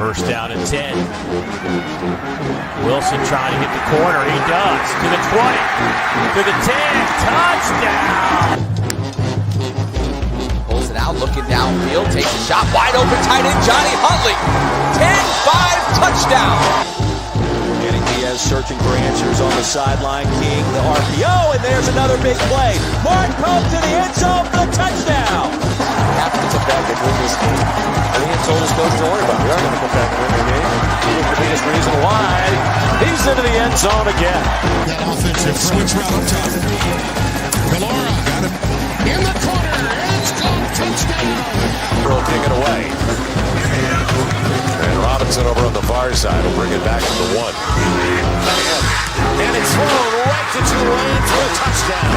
First down and 10. Wilson trying to hit the corner. He does. To the 20. To the 10. Touchdown. Pulls it out, looking downfield. Takes a shot. Wide open tight end Johnny Huntley. 10-5 touchdown. Danny Diaz searching for answers on the sideline. King, the RPO, and there's another big play. Mark Pope to the end zone for the touchdown. Have to come back and win this game. And he had told his coach, don't worry about it. We are going to come back and win the game. He looked to be his reason why. He's into the end zone again. That offensive switch route up top. Galora got him in the corner. It's gone. Touchdown. Will kick it away. And Robinson over on the far side will bring it back to the 1. And it's thrown right to Tulane for a touchdown.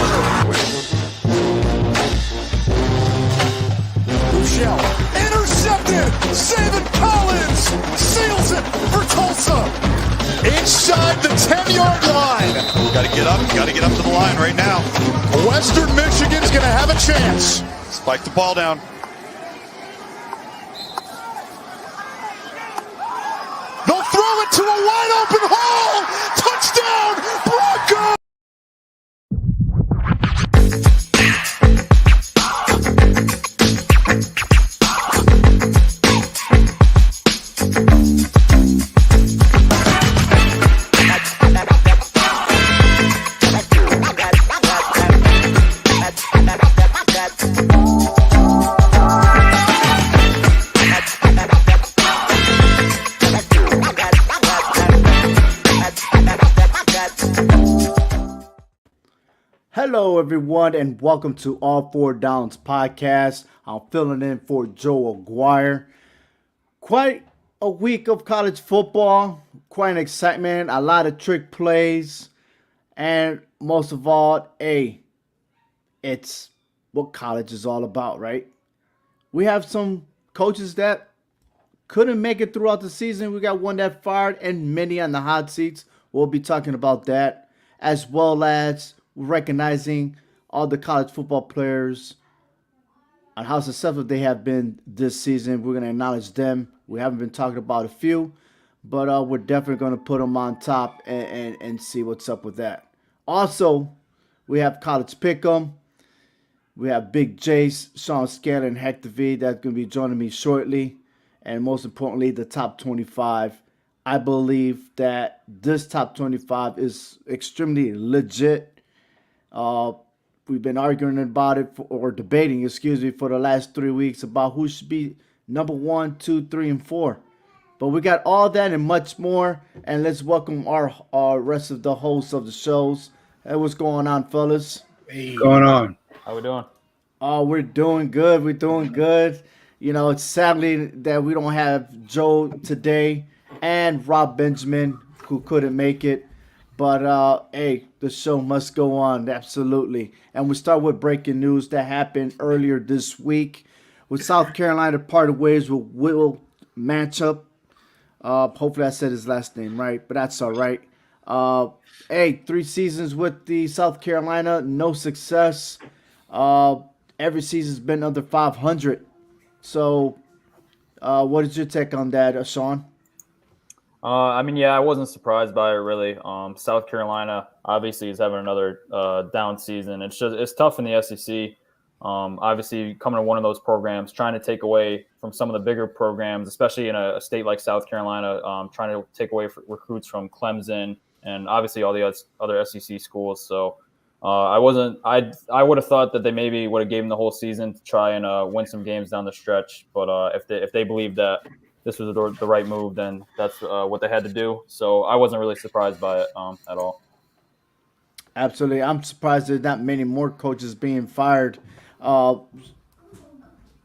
Michelle intercepted. Saban Collins seals it for Tulsa. Inside the 10-yard line. Got to get up. Got to get up to the line right now. Western Michigan's going to have a chance. Spike the ball down. They'll throw it to a wide open hole. Touchdown, Broncos. Hello, everyone, and welcome to All Four Downs podcast. I'm filling in for Joe Aguirre. Quite a week of college football, quite an excitement, a lot of trick plays, and most of all, it's what college is all about, right? We have some coaches that couldn't make it throughout the season. We got one that fired and many on the hot seats. We'll be talking about that, as well as recognizing all the college football players and how successful they have been this season. We're going to acknowledge them. We haven't been talking about a few, but we're definitely going to put them on top and see what's up with that. Also, we have College Pick'em. We have Big Jace, Sean Scanlon, and Hector V that's going to be joining me shortly. And most importantly, the top 25. I believe that this top 25 is extremely legit. We've been arguing about it or debating, for the last 3 weeks about who should be number 1, 2, 3, and 4. But we got all that and much more. And let's welcome our rest of the hosts of the shows. Hey, what's going on, fellas? Hey. Going on? How we doing? We're doing good. We're doing good. You know, it's sadly that we don't have Joe today and Rob Benjamin, who couldn't make it. But, the show must go on, absolutely. And we start with breaking news that happened earlier this week. With South Carolina parted ways with Will Matchup. Hopefully I said his last name right, but that's all right. 3 seasons with the South Carolina, no success. Every season's been under 500. So, what is your take on that, Sean? I wasn't surprised by it really. South Carolina obviously is having another down season. It's tough in the SEC. Obviously, coming to one of those programs, trying to take away from some of the bigger programs, especially in a state like South Carolina, trying to take away recruits from Clemson and obviously all the other SEC schools. So I would have thought that they maybe would have given the whole season to try and win some games down the stretch. But if they believe that this was the right move, then that's what they had to do. So I wasn't really surprised by it at all. Absolutely. I'm surprised there's not many more coaches being fired.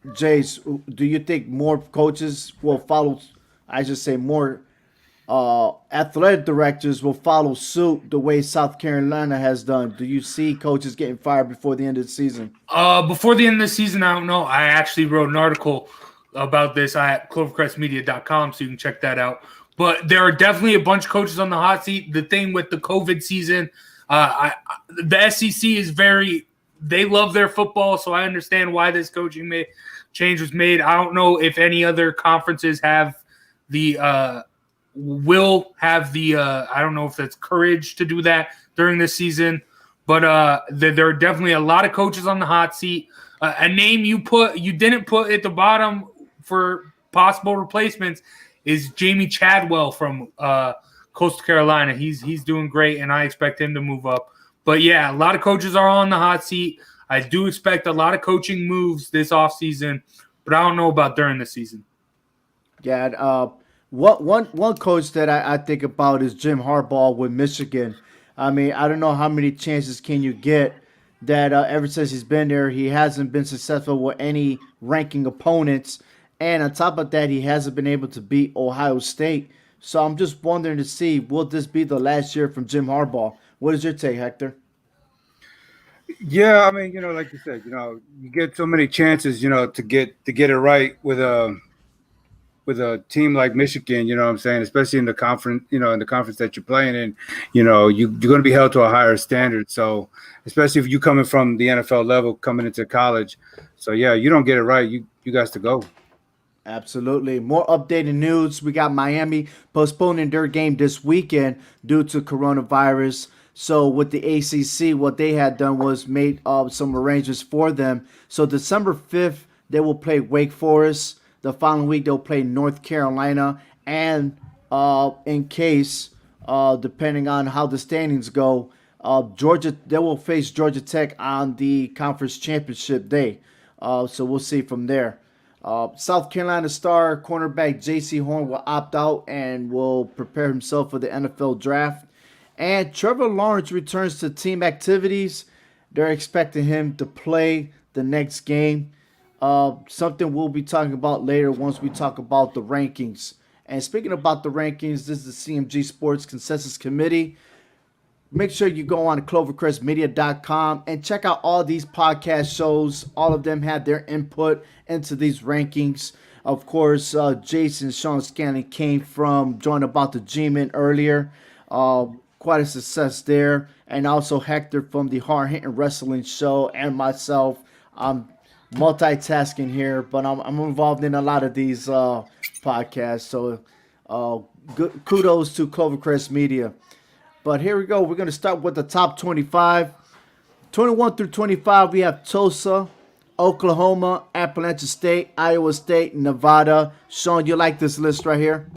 Jace, do you think more coaches will follow, more athletic directors will follow suit the way South Carolina has done? Do you see coaches getting fired before the end of the season? Before the end of the season, I don't know. I actually wrote an article about this at clovercrestmedia.com, so you can check that out. But there are definitely a bunch of coaches on the hot seat. The thing with the COVID season, the SEC is they love their football, so I understand why this coaching change was made. I don't know if any other conferences have will have the I don't know if that's courage to do that during this season, but there are definitely a lot of coaches on the hot seat. A name you didn't put at the bottom for possible replacements is Jamie Chadwell from Coastal Carolina. He's doing great, and I expect him to move up. But yeah, a lot of coaches are on the hot seat. I do expect a lot of coaching moves this offseason, but I don't know about during the season. Yeah, one coach that I think about is Jim Harbaugh with Michigan. I mean, I don't know how many chances can you get that ever since he's been there, he hasn't been successful with any ranking opponents. And on top of that, he hasn't been able to beat Ohio State. So I'm just wondering to see, will this be the last year from Jim Harbaugh? What is your take, Hector? Yeah, I mean, like you said, you get so many chances, to get it right with a team like Michigan, you know what I'm saying, especially in the conference, in the conference that you're playing in, you're going to be held to a higher standard. So especially if you coming from the NFL level, coming into college. So yeah, you don't get it right, you guys to go. Absolutely. More updated news. We got Miami postponing their game this weekend due to coronavirus. So with the ACC, what they had done was made some arrangements for them. So December 5th, they will play Wake Forest. The following week, they'll play North Carolina. And in case, depending on how the standings go, Georgia, they will face Georgia Tech on the conference championship day. So we'll see from there. South Carolina star cornerback J.C. Horn will opt out and will prepare himself for the NFL draft. And Trevor Lawrence returns to team activities. They're expecting him to play the next game. Something we'll be talking about later once we talk about the rankings. And speaking about the rankings, this is the CMG Sports Consensus Committee. Make sure you go on to clovercrestmedia.com and check out all these podcast shows. All of them have their input into these rankings. Of course, Jason Sean Scanlon came from Join About the G-Men earlier. Quite a success there. And also Hector from the Hard Hitting Wrestling Show and myself. I'm multitasking here, but I'm involved in a lot of these podcasts. So kudos to Clovercrest Media. But here we go. We're going to start with the top 25. 21 through 25, we have Tulsa, Oklahoma, Appalachian State, Iowa State, Nevada. Sean, you like this list right here?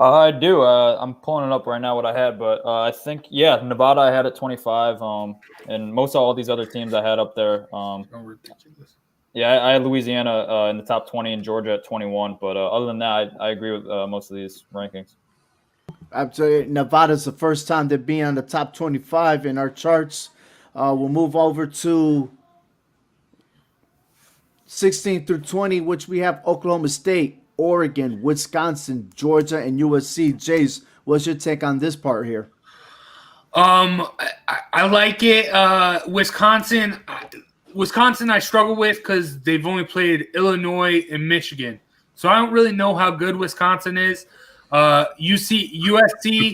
I do. I'm pulling it up right now what I had, but I think, Nevada I had at 25, and most of all these other teams I had up there. I had Louisiana in the top 20 and Georgia at 21, but other than that, I agree with most of these rankings. Absolutely. Nevada's the first time they're being on the top 25 in our charts. We'll move over to 16 through 20, which we have Oklahoma State, Oregon, Wisconsin, Georgia, and USC. Jace, what's your take on this part here? I like it. Wisconsin I struggle with because they've only played Illinois and Michigan. So I don't really know how good Wisconsin is. USC,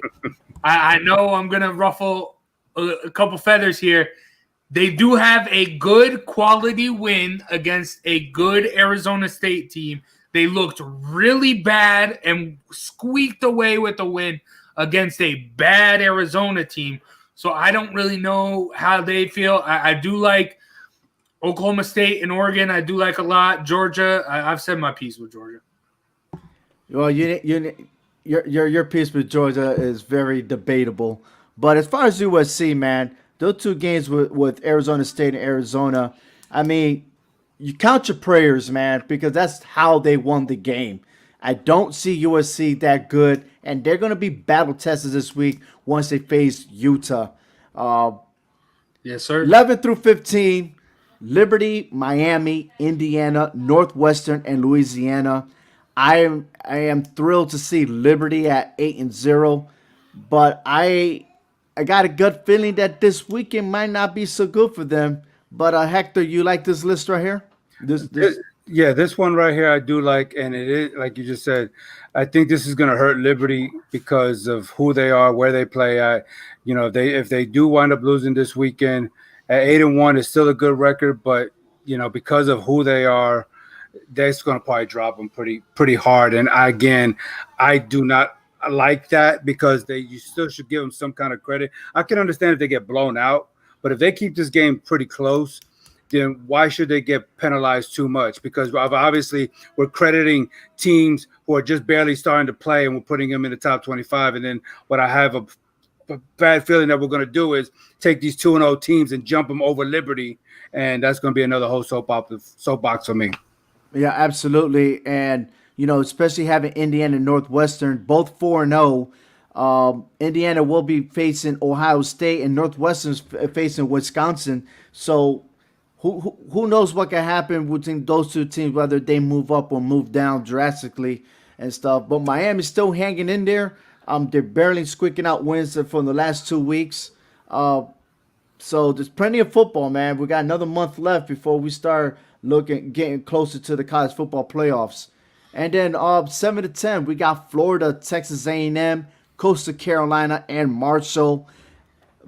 I know I'm going to ruffle a couple feathers here. They do have a good quality win against a good Arizona State team. They looked really bad and squeaked away with the win against a bad Arizona team. So I don't really know how they feel. I do like Oklahoma State and Oregon. I do like a lot. Georgia, I've said my piece with Georgia. Well, your piece with Georgia is very debatable. But as far as USC, man, those two games with Arizona State and Arizona, I mean, you count your prayers, man, because that's how they won the game. I don't see USC that good, and they're going to be battle tested this week once they face Utah. Yes, sir. 11 through 15, Liberty, Miami, Indiana, Northwestern, and Louisiana. I am thrilled to see Liberty at 8-0, but I got a gut feeling that this weekend might not be so good for them. But Hector, you like this list right here? This one right here I do like, and it is like you just said. I think this is going to hurt Liberty because of who they are, where they play at. If they do wind up losing this weekend, at 8-1 is still a good record, but because of who they are, that's going to probably drop them pretty hard. And I do not like that because you still should give them some kind of credit. I can understand if they get blown out, but if they keep this game pretty close, then why should they get penalized too much? Because obviously we're crediting teams who are just barely starting to play and we're putting them in the top 25. And then what I have a bad feeling that we're going to do is take these 2-0 teams and jump them over Liberty, and that's going to be another whole soapbox for me. Yeah, absolutely. And, especially having Indiana and Northwestern, both 4-0. Indiana will be facing Ohio State, and Northwestern's facing Wisconsin. So who knows what can happen between those two teams, whether they move up or move down drastically and stuff. But Miami's still hanging in there. They're barely squeaking out wins from the last 2 weeks. So there's plenty of football, man. We got another month left before we start getting closer to the college football playoffs. And then 7-10, we got Florida, Texas A&M, Coastal Carolina, and Marshall.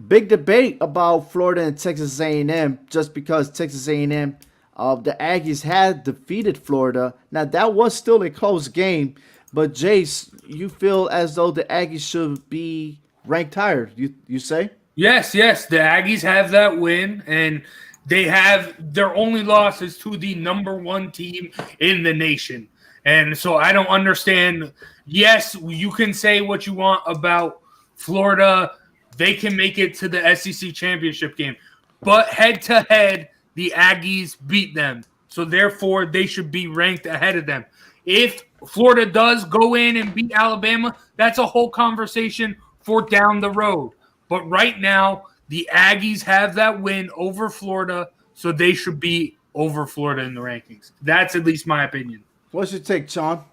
Big debate about Florida and Texas A&M, just because Texas A&M, the Aggies had defeated Florida. Now that was still a close game, but Jace, you feel as though the Aggies should be ranked higher? You say? Yes. The Aggies have that win, and they have their only losses to the number one team in the nation. And so I don't understand. Yes, you can say what you want about Florida. They can make it to the SEC championship game. But head-to-head, the Aggies beat them. So therefore, they should be ranked ahead of them. If Florida does go in and beat Alabama, that's a whole conversation for down the road. But right now, the Aggies have that win over Florida, so they should be over Florida in the rankings. That's at least my opinion. What's your take, Sean?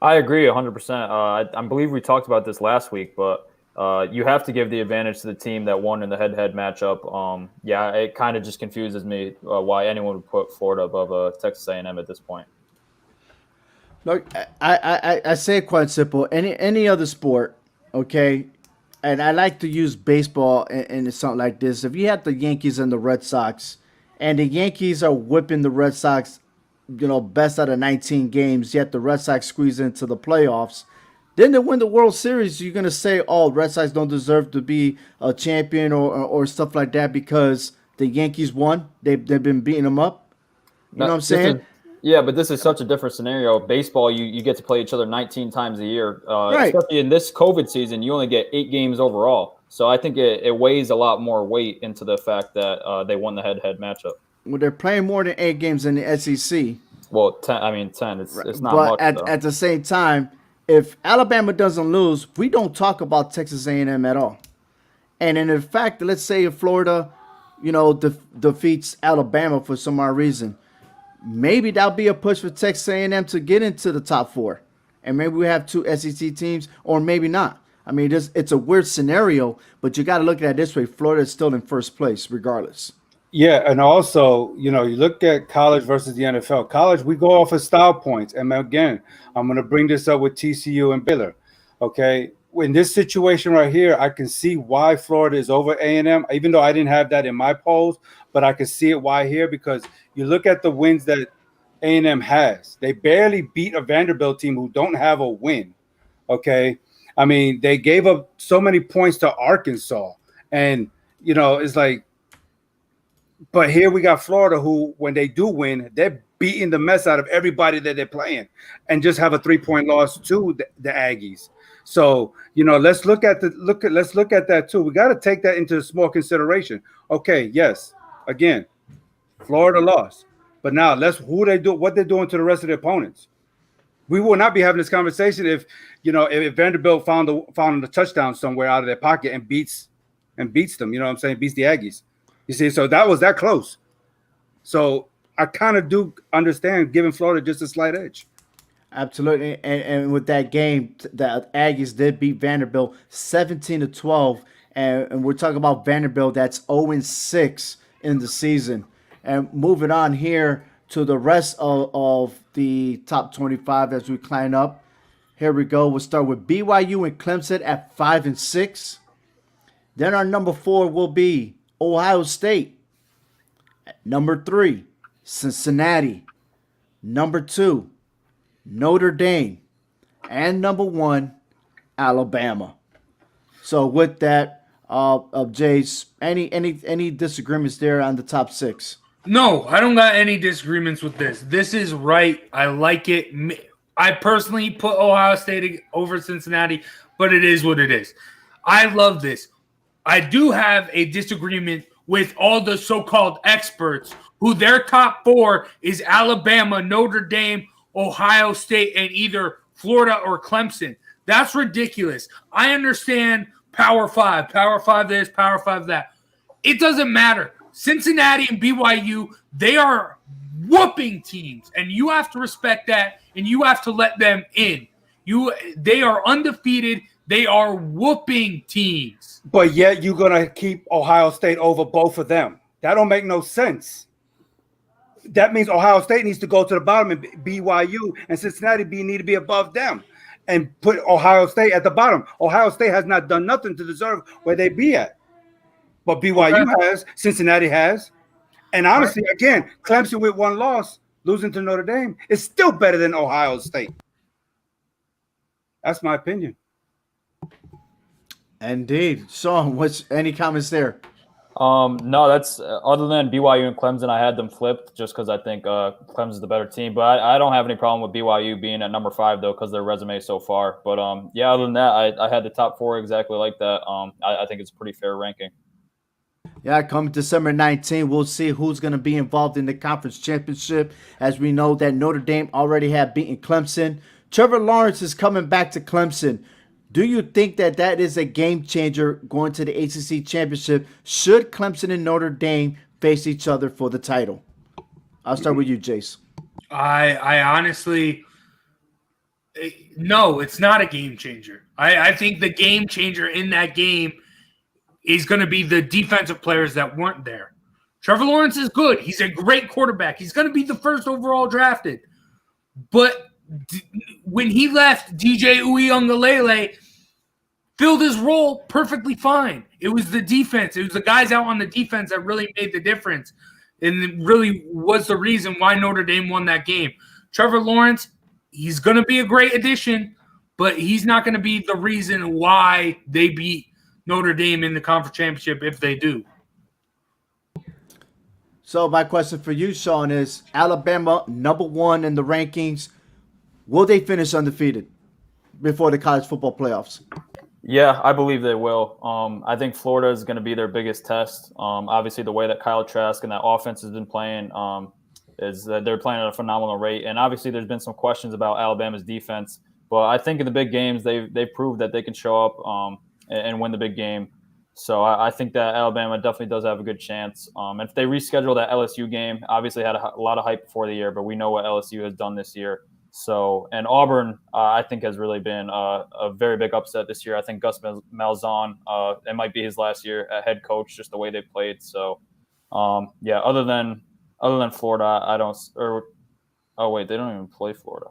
I agree 100%. I believe we talked about this last week, but you have to give the advantage to the team that won in the head-to-head matchup. It kind of just confuses me why anyone would put Florida above Texas A&M at this point. Look, I say it quite simple. Any other sport, okay, and I like to use baseball in something like this. If you had the Yankees and the Red Sox, and the Yankees are whipping the Red Sox, best out of 19 games, yet the Red Sox squeeze into the playoffs, then they win the World Series, you're going to say, Red Sox don't deserve to be a champion or stuff like that because the Yankees won. They've been beating them up. You know what I'm saying? But this is such a different scenario. Baseball, you get to play each other 19 times a year. Right. Especially in this COVID season, you only get 8 games overall. So I think it weighs a lot more weight into the fact that they won the head-to-head matchup. Well, they're playing more than 8 games in the SEC. Well, 10. 10. It's not but much. At the same time, if Alabama doesn't lose, we don't talk about Texas A&M at all. And in fact, let's say if Florida, defeats Alabama for some odd reason, maybe that'll be a push for Texas A&M to get into the top 4. And maybe we have 2 SEC teams, or maybe not. I mean, it's a weird scenario, but you got to look at it this way. Florida is still in first place regardless. Yeah, and also, you look at college versus the NFL. College, we go off of style points. And again, I'm going to bring this up with TCU and Baylor. Okay, in this situation right here, I can see why Florida is over A&M, even though I didn't have that in my polls, but I can see it why here because you look at the wins that A&M has. They barely beat a Vanderbilt team who don't have a win. Okay, I mean, they gave up so many points to Arkansas, and it's like. But here we got Florida who, when they do win, they're beating the mess out of everybody that they're playing and just have a 3-point loss to the Aggies. So, let's look at that too. We got to take that into small consideration. Okay, yes. Again, Florida lost. But now what they're doing to the rest of the opponents. We will not be having this conversation if Vanderbilt found a touchdown somewhere out of their pocket and beats them, beats the Aggies. You see, so that was that close. So I kind of do understand giving Florida just a slight edge. Absolutely. And with that game, the Aggies did beat Vanderbilt 17-12. And we're talking about Vanderbilt that's 0-6 in the season. And moving on here to the rest of the top 25 as we climb up. Here we go. We'll start with BYU and Clemson at 5-6. Then our number 4 will be Ohio State. At number 3, Cincinnati. Number 2, Notre Dame. And number 1, Alabama. So with that, Jace, any disagreements there on the top 6? No, I don't got any disagreements with this. This is right. I like it. I personally put Ohio State over Cincinnati, but it is what it is. I love this. I do have a disagreement with all the so-called experts who their top 4 is Alabama, Notre Dame, Ohio State, and either Florida or Clemson. That's ridiculous. I understand Power 5 this, Power 5 that. It doesn't matter. Cincinnati and BYU, they are whooping teams, and you have to respect that, and you have to let them in. They are undefeated. They are whooping teams. But yet you're going to keep Ohio State over both of them. That don't make no sense. That means Ohio State needs to go to the bottom, and BYU and Cincinnati need to be above them and put Ohio State at the bottom. Ohio State has not done nothing to deserve where they be at. But BYU has, Cincinnati has. And honestly, again, Clemson with 1 loss, losing to Notre Dame, is still better than Ohio State. That's my opinion. Indeed. Sean, any comments there? No, that's other than BYU and Clemson, I had them flipped just because I think Clemson's the better team. But I don't have any problem with BYU being at number 5 though, because their resume so far. But yeah, other than that, I had the top 4 exactly like that. I think it's a pretty fair ranking. Yeah, come December 19, we'll see who's going to be involved in the conference championship. As we know that Notre Dame already have beaten Clemson. Trevor Lawrence is coming back to Clemson. Do you think that is a game changer going to the ACC championship? Should Clemson and Notre Dame face each other for the title? I'll start with you, Jace. I honestly, no, it's not a game changer. I think the game changer in that game is going to be the defensive players that weren't there. Trevor Lawrence is good. He's a great quarterback. He's going to be the first overall drafted. But when he left, DJ Uiagalelei filled his role perfectly fine. It was the defense. It was the guys out on the defense that really made the difference and it really was the reason why Notre Dame won that game. Trevor Lawrence, he's going to be a great addition, but he's not going to be the reason why they beat Notre Dame in the conference championship if they do. So my question for you, Sean, is Alabama number 1 in the rankings. Will they finish undefeated before the college football playoffs? Yeah, I believe they will. I think Florida is going to be their biggest test. Obviously, the way that Kyle Trask and that offense has been playing is that they're playing at a phenomenal rate. And obviously, there's been some questions about Alabama's defense. But I think in the big games, they've proved that they can show up and win the big game. So I think that Alabama definitely does have a good chance. And if they reschedule that LSU game, obviously had a lot of hype before the year, but we know what LSU has done this year. So, and Auburn, I think has really been a very big upset this year. I think Gus Malzahn, it might be his last year at head coach, just the way they played. So, yeah, other than Florida, I don't. Or oh wait, they don't even play Florida.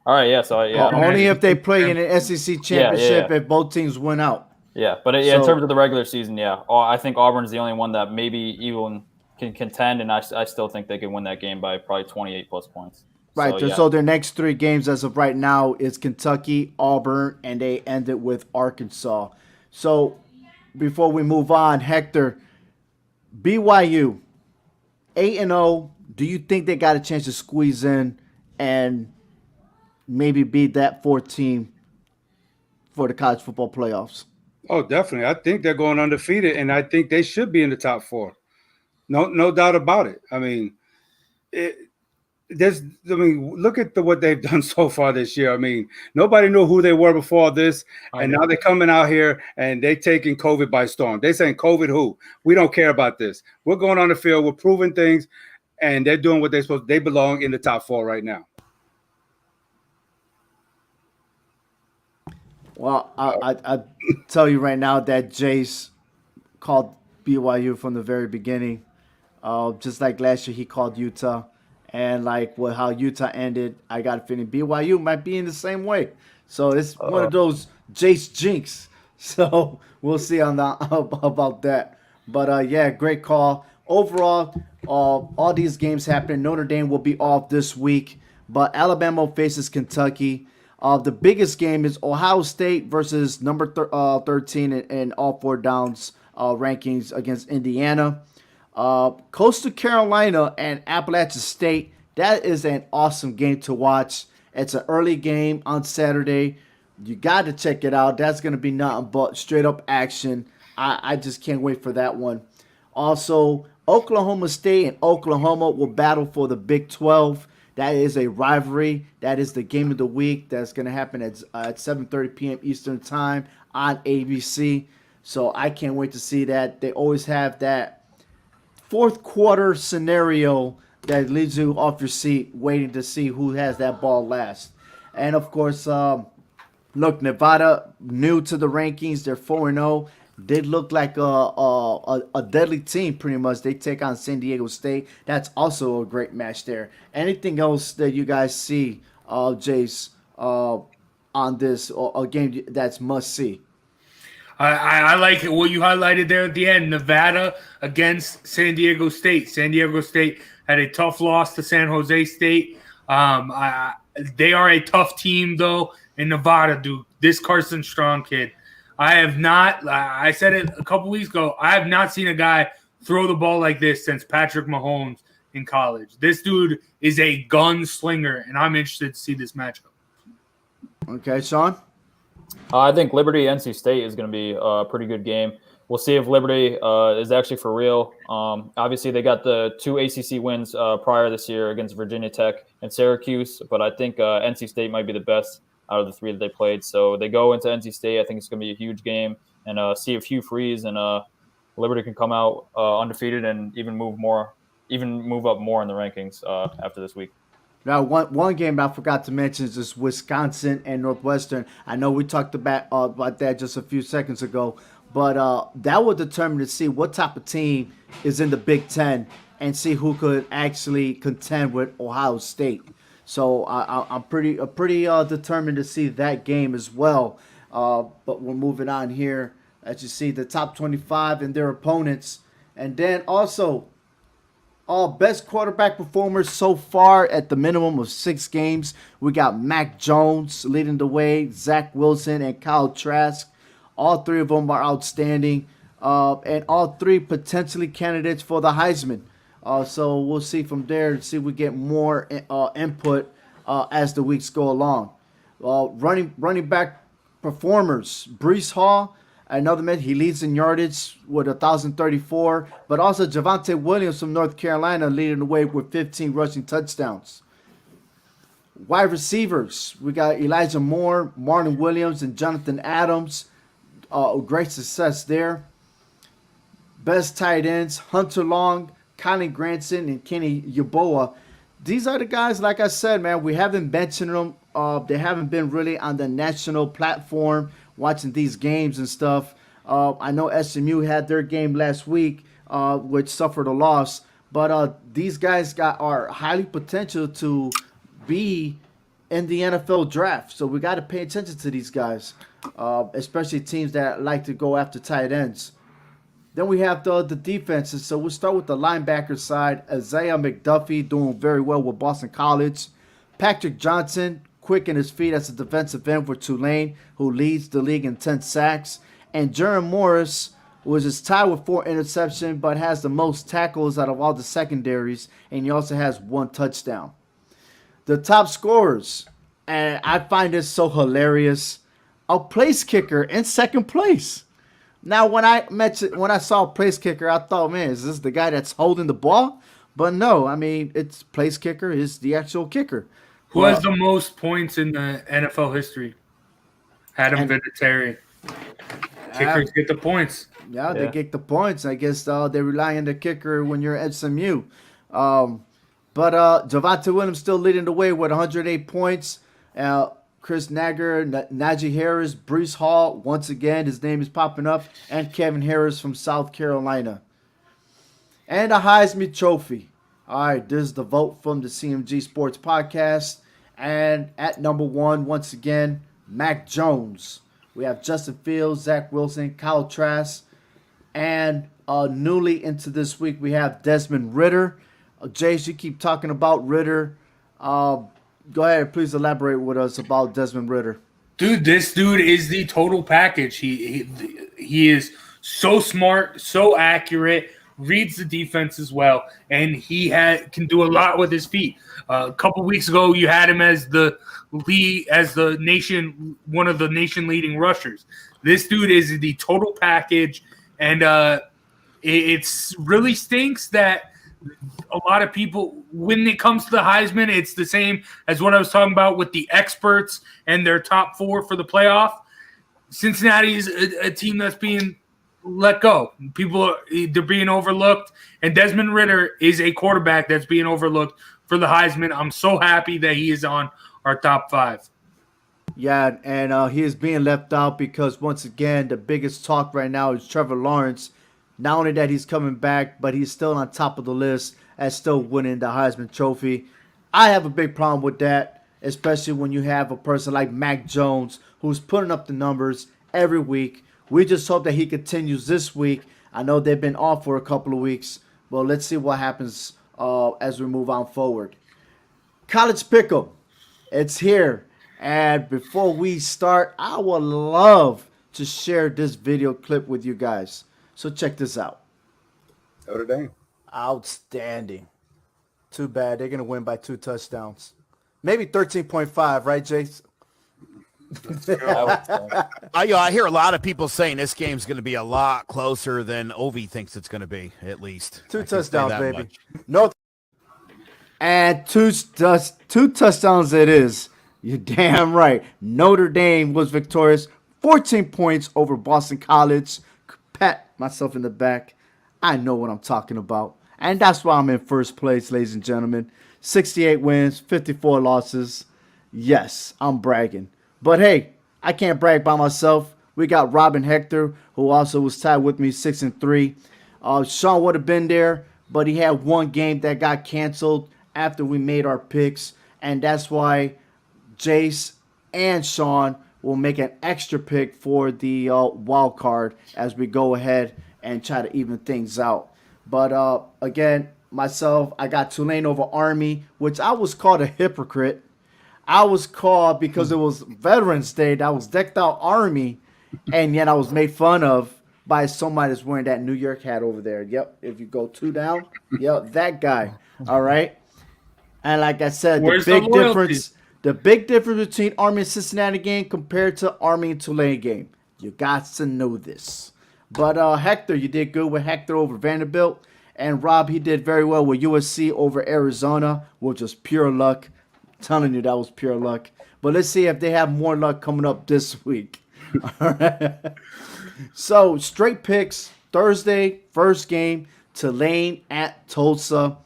All right, yeah. So yeah, only if they play in an SEC championship if both teams win out. Yeah, but in terms of the regular season, yeah, I think Auburn's the only one that maybe even can contend, and I still think they can win that game by probably 28 plus points. Right, so their next 3 games as of right now is Kentucky, Auburn, and they ended with Arkansas. So before we move on, Hector, BYU, 8-0, do you think they got a chance to squeeze in and maybe beat that 4th team for the college football playoffs? Oh, definitely. I think they're going undefeated, and I think they should be in the top 4. No doubt about it. I mean, look at what they've done so far this year. I mean, nobody knew who they were before this, and now they're coming out here and they're taking COVID by storm. They're saying, COVID who? We don't care about this. We're going on the field. We're proving things, and they're doing what they're supposed to. They belong in the top 4 right now. Well, I tell you right now that Jace called BYU from the very beginning. Just like last year, he called Utah. And like how Utah ended, I got a feeling BYU might be in the same way. So it's one of those Jace jinx. So we'll see about that. But yeah, great call. Overall, all these games happen. Notre Dame will be off this week. But Alabama faces Kentucky. The biggest game is Ohio State versus number 13 in all 4 downs rankings against Indiana. Coastal Carolina and Appalachian State. That is an awesome game to watch. It's an early game on Saturday. You got to check it out. That's going to be nothing but straight up action. I just can't wait for that one. Also, Oklahoma State and Oklahoma will battle for the Big 12. That is a rivalry. That is the game of the week. That's going to happen at 7:30 p.m. Eastern Time on ABC. So I can't wait to see that. They always have that fourth quarter scenario that leaves you off your seat waiting to see who has that ball last. And, of course, look, Nevada, new to the rankings. They're 4-0. They look like a deadly team, pretty much. They take on San Diego State. That's also a great match there. Anything else that you guys see, Jace, on this a game that's must-see? I like what you highlighted there at the end. Nevada against San Diego State. San Diego State had a tough loss to San Jose State. They are a tough team, though, in Nevada, dude. This Carson Strong kid. I said it a couple weeks ago, I have not seen a guy throw the ball like this since Patrick Mahomes in college. This dude is a gunslinger, and I'm interested to see this matchup. Okay, Sean? I think Liberty NC State is going to be a pretty good game. We'll see if Liberty is actually for real. Obviously, they got the 2 ACC wins prior this year against Virginia Tech and Syracuse, but I think NC State might be the best out of the 3 that they played. So they go into NC State. I think it's going to be a huge game, and see if Hugh Freeze and Liberty can come out undefeated and even move up more in the rankings after this week. Now, one game I forgot to mention is this Wisconsin and Northwestern. I know we talked about that just a few seconds ago, but that will determine to see what type of team is in the Big Ten and see who could actually contend with Ohio State. So I'm pretty determined to see that game as well. But we're moving on here. As you see, the top 25 and their opponents. And then also, best quarterback performers so far at the minimum of 6 games. We got Mac Jones leading the way, Zach Wilson, and Kyle Trask. All 3 of them are outstanding. And all 3 potentially candidates for the Heisman. So we'll see from there, see if we get more input as the weeks go along. Running back performers, Breece Hall, another man, he leads in yardage with 1,034, but also Javonte Williams from North Carolina leading the way with 15 rushing touchdowns. Wide receivers, we got Elijah Moore, Marlon Williams, and Jonathan Adams. Great success there. Best tight ends, Hunter Long, Colin Granson, and Kenny Yeboah. These are the guys, like I said, man, we haven't mentioned them. They haven't been really on the national platform watching these games and stuff. I know SMU had their game last week, which suffered a loss. But these guys are highly potential to be in the NFL draft. So we got to pay attention to these guys, especially teams that like to go after tight ends. Then we have the defenses. So we'll start with the linebacker side. Isaiah McDuffie doing very well with Boston College. Patrick Johnson, quick in his feet as a defensive end for Tulane, who leads the league in 10 sacks. And Jaron Morris, who is just tied with 4 interceptions, but has the most tackles out of all the secondaries, and he also has 1 touchdown. The top scorers, and I find this so hilarious, a place kicker in second place. Now, when I saw a place kicker, I thought, man, is this the guy that's holding the ball? But no, I mean, it's place kicker is the actual kicker. Who has the most points in the NFL history? Adam Vinatieri. Kickers get the points. Yeah, they get the points. I guess they rely on the kicker when you're at SMU. But Javonte Williams still leading the way with 108 points. Chris Nager, Najee Harris, Breece Hall, once again, his name is popping up, and Kevin Harris from South Carolina. And a Heisman Trophy. All right, this is the vote from the CMG Sports Podcast. And at number 1, once again, Mac Jones. We have Justin Fields, Zach Wilson, Kyle Trask. And newly into this week, we have Desmond Ridder. Jace, you keep talking about Ridder. Go ahead, please elaborate with us about Desmond Ridder. Dude, this dude is the total package. He is so smart, so accurate, reads the defense as well, and he can do a lot with his feet. A couple weeks ago, you had him as one of the nation leading rushers. This dude is the total package, and it's really stinks that a lot of people, when it comes to the Heisman, it's the same as what I was talking about with the experts and their top 4 for the playoff. Cincinnati is a team that's being let go. They're being overlooked, and Desmond Ridder is a quarterback that's being overlooked for the Heisman. I'm so happy that he is on our top 5. Yeah, and he is being left out because, once again, the biggest talk right now is Trevor Lawrence. Not only that he's coming back, but he's still on top of the list as still winning the Heisman Trophy. I have a big problem with that, especially when you have a person like Mac Jones who's putting up the numbers every week. We just hope that he continues this week. I know they've been off for a couple of weeks, but let's see what happens as we move on forward. College Pick'em, it's here. And before we start, I would love to share this video clip with you guys. So check this out. Notre Dame. Outstanding. Too bad. They're going to win by 2 touchdowns. Maybe 13.5, right, Jace? I hear a lot of people saying this game's going to be a lot closer than Ovi thinks it's going to be, at least. 2 touchdowns, baby. Much. No. And two touchdowns it is. You're damn right. Notre Dame was victorious. 14 points over Boston College. Pat myself in the back. I know what I'm talking about. And that's why I'm in first place, ladies and gentlemen. 68 wins, 54 losses. Yes, I'm bragging. But hey, I can't brag by myself. We got Robin Hector, who also was tied with me, 6-3. Sean would have been there, but he had one game that got canceled after we made our picks. And that's why Jace and Sean will make an extra pick for the wild card as we go ahead and try to even things out. But again, myself, I got Tulane over Army, which I was called a hypocrite. I was called because it was Veterans Day that I was decked out Army, and yet I was made fun of by somebody that's wearing that New York hat over there. Yep, if you go 2 down, yep, that guy. All right. And like I said, the big difference between Army and Cincinnati game compared to Army and Tulane game. You got to know this. But Hector, you did good with Hector over Vanderbilt. And Rob, he did very well with USC over Arizona, which was pure luck. I'm telling you, that was pure luck. But let's see if they have more luck coming up this week. All right. So, straight picks. Thursday, first game, Tulane at Tulsa.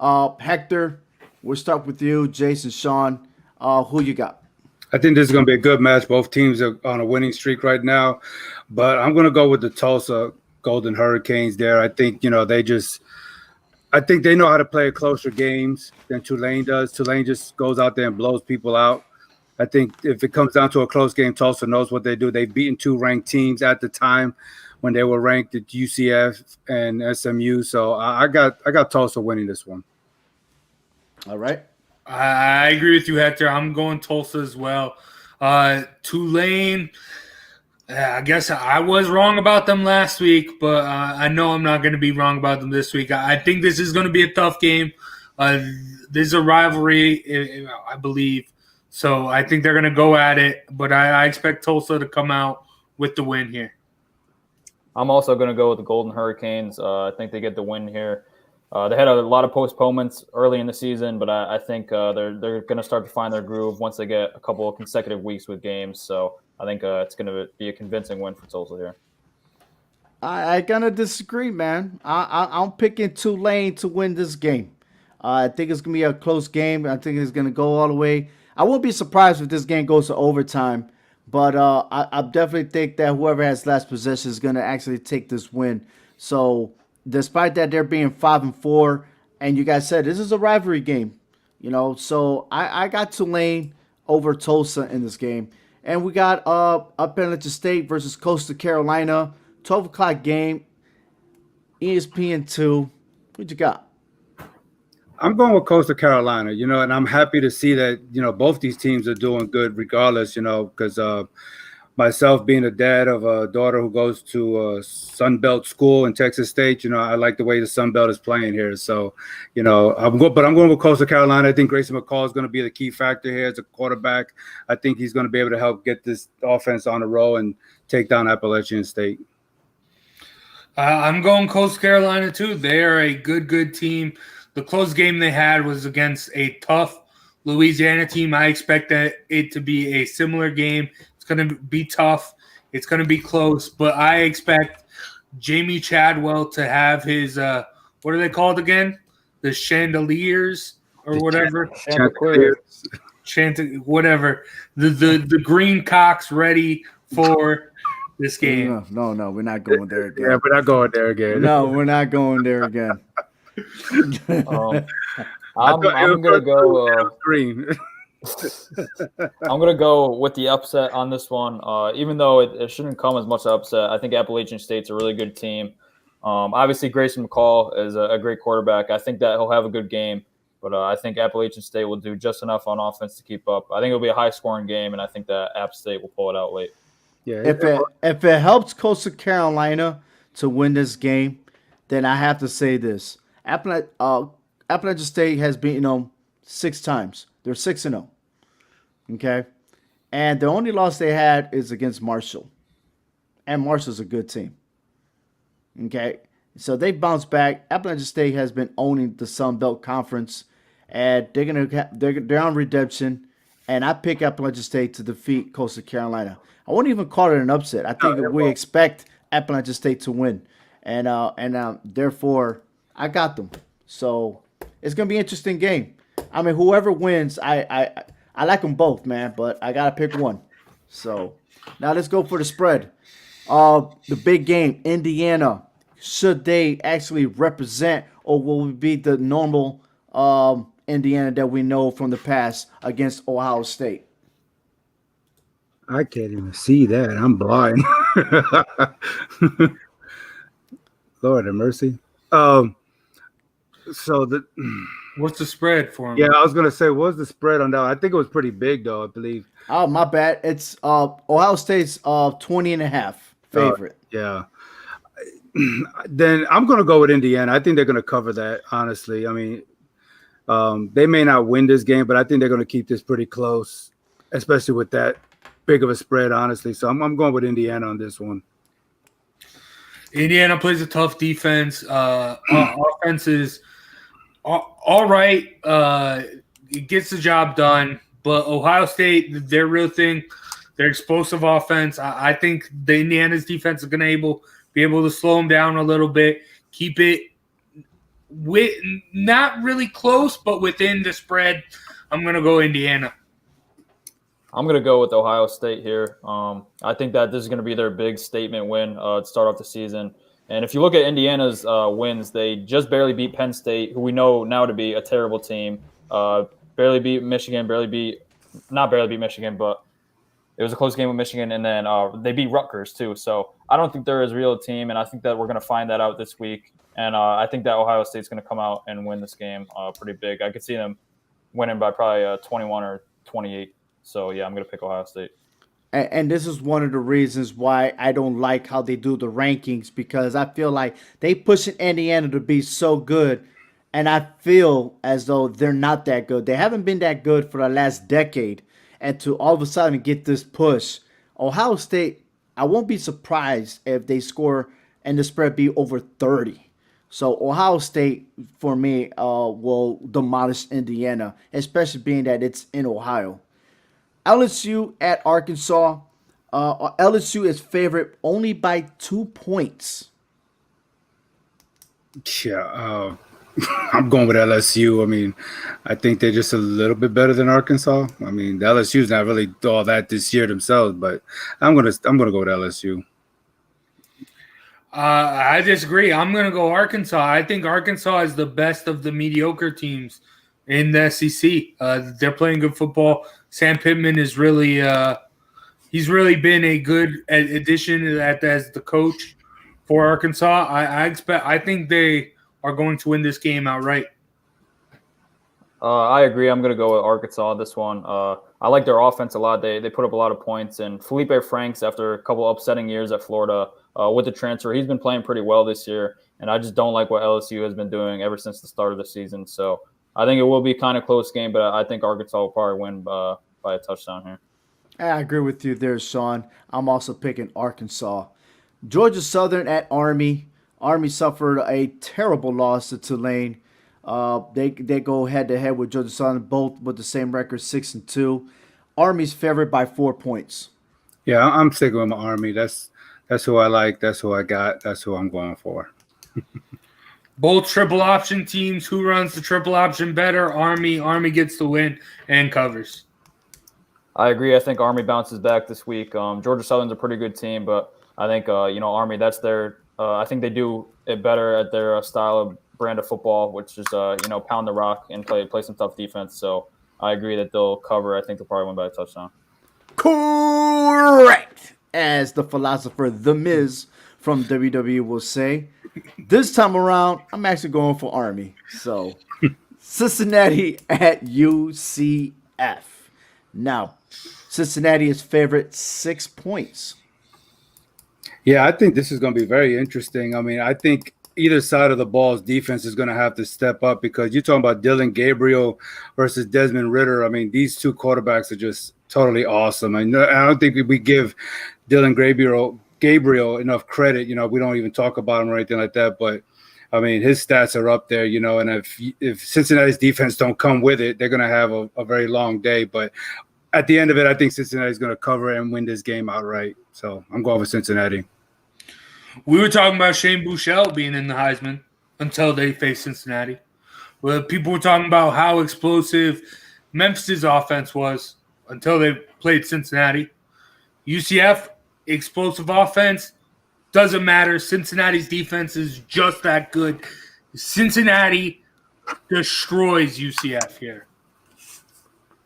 Hector, we'll start with you, Jason, Sean. Who you got? I think this is going to be a good match. Both teams are on a winning streak right now, but I'm going to go with the Tulsa Golden Hurricanes there. I think, I think they know how to play closer games than Tulane does. Tulane just goes out there and blows people out. I think if it comes down to a close game, Tulsa knows what they do. They've beaten 2 ranked teams at the time when they were ranked at UCF and SMU. So I got Tulsa winning this one. All right. I agree with you, Hector. I'm going Tulsa as well. Tulane, I guess I was wrong about them last week, but I know I'm not going to be wrong about them this week. I think this is going to be a tough game. This is a rivalry, I believe. So I think they're going to go at it, but I expect Tulsa to come out with the win here. I'm also going to go with the Golden Hurricanes. I think they get the win here. They had a lot of postponements early in the season, but I think they're going to start to find their groove once they get a couple of consecutive weeks with games. So I think it's going to be a convincing win for Tulsa here. I gonna disagree, man. I'm picking Tulane to win this game. I think it's gonna be a close game. I think it's gonna go all the way. I won't be surprised if this game goes to overtime, but I definitely think that whoever has last possession is gonna actually take this win. So, despite that they're being 5-4, and you guys said this is a rivalry game, so I got Tulane over Tulsa in this game. And we got Appalachian State versus Coastal Carolina, 12 o'clock game, ESPN2. What you got? I'm going with Coastal Carolina, and I'm happy to see that, both these teams are doing good regardless, because myself being a dad of a daughter who goes to a Sun Belt school in Texas State, I like the way the Sun Belt is playing here. So, I'm going with Coastal Carolina. I think Grayson McCall is going to be the key factor here as a quarterback. I think he's going to be able to help get this offense on the roll and take down Appalachian State. I'm going Coastal Carolina too. They are a good team. The close game they had was against a tough Louisiana team. I expect it to be a similar game. It's going to be tough. It's going to be close, but I expect Jamie Chadwell to have his what are they called again? The chandeliers or whatever. Whatever. The green cocks ready for this game. No, we're not going there again. Yeah, we're not going there again. No, we're not going there again. I'm gonna go green. I'm gonna go with the upset on this one. Even though it shouldn't come as much upset, I think Appalachian State's a really good team. Obviously, Grayson McCall is a great quarterback. I think that he'll have a good game, but I think Appalachian State will do just enough on offense to keep up. I think it'll be a high-scoring game, and I think that App State will pull it out late. Yeah. If it helps Coastal Carolina to win this game, then I have to say this: Appalachian State has beaten them 6 times. They're 6-0. Okay, and the only loss they had is against Marshall, and Marshall's a good team. Okay, so they bounced back. Appalachian State has been owning the Sun Belt Conference, and they're on redemption. And I pick Appalachian State to defeat Coastal Carolina. I won't even call it an upset. I think we expect Appalachian State to win, and therefore I got them. So it's gonna be an interesting game. I mean, whoever wins, I like them both, man, but I gotta pick one. So now let's go for the spread. The big game, Indiana. Should they actually represent, or will it be the normal Indiana that we know from the past against Ohio State? I can't even see that. I'm blind. Lord have mercy. What's the spread for them? Yeah, I was gonna say, what's the spread on that? I think it was pretty big, though. I believe. Oh, my bad. It's Ohio State's 20.5 favorite. Yeah. Then I'm gonna go with Indiana. I think they're gonna cover that. Honestly, I mean, they may not win this game, but I think they're gonna keep this pretty close, especially with that big of a spread. Honestly, so I'm going with Indiana on this one. Indiana plays a tough defense. Offense is all right. It gets the job done. But Ohio State, their real thing, their explosive offense. I think the Indiana's defense is going to be able to slow them down a little bit, keep it not really close, but within the spread. I'm going to go Indiana. I'm going to go with Ohio State here. I think that this is going to be their big statement win to start off the season. And if you look at Indiana's wins, they just barely beat Penn State, who we know now to be a terrible team. Barely beat Michigan, not barely beat Michigan, but it was a close game with Michigan. And then they beat Rutgers too. So I don't think they're as real a team. And I think that we're going to find that out this week. And I think that Ohio State's going to come out and win this game pretty big. I could see them winning by probably 21 or 28. So, yeah, I'm going to pick Ohio State. And this is one of the reasons why I don't like how they do the rankings, because I feel like they pushing Indiana to be so good, and I feel as though they're not that good. They haven't been that good for the last decade, and to all of a sudden get this push. Ohio State, I won't be surprised if they score and the spread be over 30. So Ohio State, for me, will demolish Indiana, especially being that it's in Ohio. LSU at Arkansas. LSU is favored only by 2 points. Yeah, I'm going with LSU. I mean, I think they're just a little bit better than Arkansas. I mean, the LSU's not really all that this year themselves, but I'm gonna go with LSU. I disagree. I'm going to go Arkansas. I think Arkansas is the best of the mediocre teams in the SEC. They're playing good football. Sam Pittman is really he's really been a good addition as the coach for Arkansas. I think they are going to win this game outright. I agree. I'm going to go with Arkansas on this one. I like their offense a lot. They put up a lot of points. And Felipe Franks, after a couple upsetting years at Florida with the transfer, he's been playing pretty well this year. And I just don't like what LSU has been doing ever since the start of the season. So I think it will be kind of close game, but I think Arkansas will probably win by a touchdown here. I agree with you there, Sean. I'm also picking Arkansas. Georgia Southern at Army. Army suffered a terrible loss to Tulane. They go head to head with Georgia Southern, both with the same record, 6-2. Army's favored by 4 points. Yeah, I'm sticking with my Army. That's who I like. That's who I got. That's who I'm going for. Both triple option teams. Who runs the triple option better? Army. Army gets the win and covers. I agree. I think Army bounces back this week. Georgia Southern's a pretty good team, but I think Army. That's their. I think they do it better at their style of brand of football, which is pound the rock and play some tough defense. So I agree that they'll cover. I think they'll probably win by a touchdown. Correct, as the philosopher The Miz from WWE will say. This time around, I'm actually going for Army. So Cincinnati at UCF. Now, Cincinnati is favorite 6 points. Yeah, I think this is going to be very interesting. I mean, I think either side of the ball's defense is going to have to step up because you're talking about Dylan Gabriel versus Desmond Ridder. I mean, these two quarterbacks are just totally awesome. I don't think we give Dylan Gabriel enough credit. We don't even talk about him or anything like that. But, I mean, his stats are up there, and if Cincinnati's defense don't come with it, they're going to have a very long day. But at the end of it, I think Cincinnati's going to cover and win this game outright. So I'm going with Cincinnati. We were talking about Shane Buechele being in the Heisman until they faced Cincinnati. Well, people were talking about how explosive Memphis' offense was until they played Cincinnati. UCF, explosive offense, doesn't matter. Cincinnati's defense is just that good. Cincinnati destroys UCF here.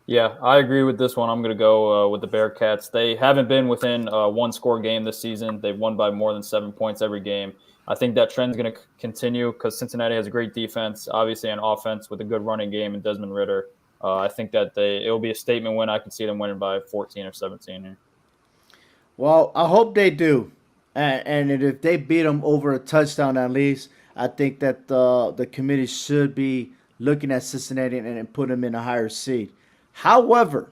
Yeah, I agree with this one. I'm going to go with the Bearcats. They haven't been within a one-score game this season. They've won by more than 7 points every game. I think that trend's going to continue because Cincinnati has a great defense, obviously an offense with a good running game and Desmond Ridder. I think that it will be a statement win. I can see them winning by 14 or 17 here. Well, I hope they do. And if they beat them over a touchdown at least, I think that the committee should be looking at Cincinnati and put them in a higher seed. However,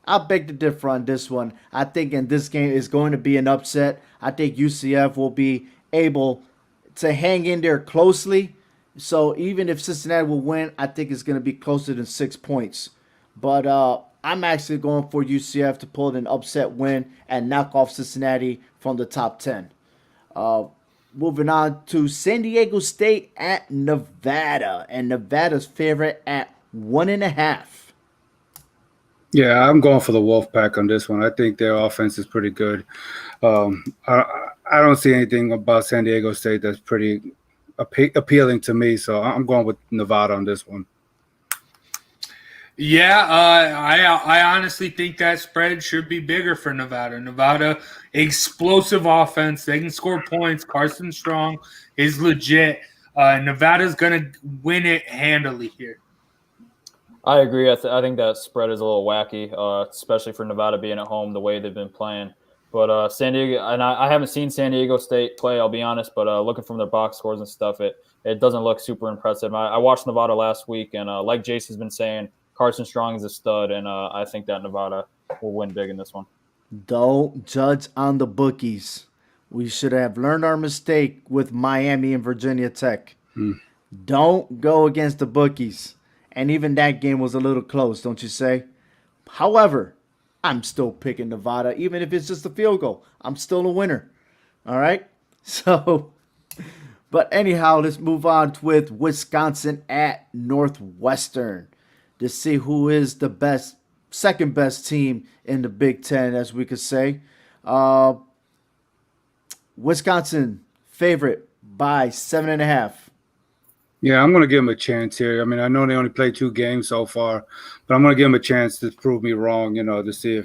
I beg to differ on this one. I think in this game is going to be an upset. I think UCF will be able to hang in there closely. So even if Cincinnati will win, I think it's going to be closer than 6 points. But I'm actually going for UCF to pull an upset win and knock off Cincinnati from the top 10. Moving on to San Diego State at Nevada. And Nevada's favorite at 1.5. Yeah, I'm going for the Wolfpack on this one. I think their offense is pretty good. I don't see anything about San Diego State that's pretty appealing to me, so I'm going with Nevada on this one. Yeah, I honestly think that spread should be bigger for Nevada. Nevada, explosive offense. They can score points. Carson Strong is legit. Nevada's going to win it handily here. I agree. I think that spread is a little wacky, especially for Nevada being at home the way they've been playing. But San Diego, and I haven't seen San Diego State play, I'll be honest, but looking from their box scores and stuff, it doesn't look super impressive. I watched Nevada last week, and like Jason's been saying, Carson Strong is a stud, and I think that Nevada will win big in this one. Don't judge on the bookies. We should have learned our mistake with Miami and Virginia Tech. Don't go against the bookies. And even that game was a little close, don't you say? However, I'm still picking Nevada, even if it's just a field goal. I'm still a winner. All right? So, but anyhow, let's move on with Wisconsin at Northwestern to see who is the second best team in the Big Ten, as we could say. Wisconsin favorite by 7.5. Yeah, I'm going to give them a chance here. I mean, I know they only played 2 games so far, but I'm going to give them a chance to prove me wrong, to see